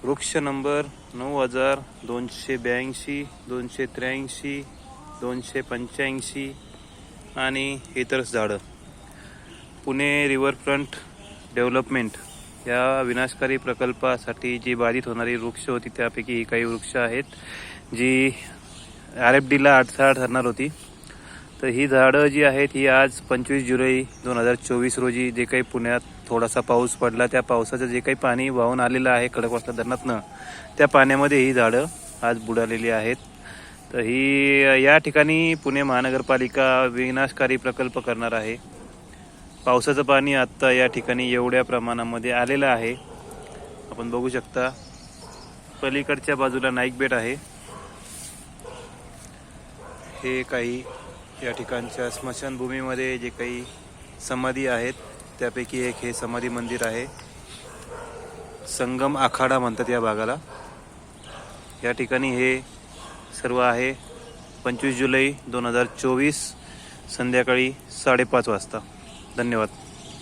वृक्ष नंबर 9282, 283, 285 आणि इतर झाडं. पुणे रिव्हरफ्रंट डेव्हलपमेंट या विनाशकारी प्रकल्पासाठी जी बाधित होणारी वृक्ष होती त्यापैकी ही काही वृक्ष आहेत जी RFDला अडथळा ठरणार होती. तर ही झाडं जी आहेत ही आज 25 जुलै 2024 रोजी जे काही पुण्यात थोडासा पाऊस पडला त्या पावसाचं जे काही पाणी वाहून आलेलं आहे खडकवासला धरणातनं त्या पाण्यामध्ये ही झाडं आज बुडालेली आहेत. तर ही या ठिकाणी पुणे महानगरपालिका विनाशकारी प्रकल्प करणार आहे. पावसाचं पाणी आत्ता या ठिकाणी एवढ्या प्रमाणामध्ये आलेलं आहे. आपण बघू शकता पलीकडच्या बाजूला नाईक बेट आहे. हे काही या ठिकाणच्या स्मशानभूमीमध्ये जे काही समाधी आहेत त्यापैकी एक हे समाधी मंदिर आहे. संगम आखाडा म्हणतात या भागाला. या ठिकाणी हे सर्व आहे 25 जुलै 2024 संध्याकाळी 5:30 वाजता. धन्यवाद.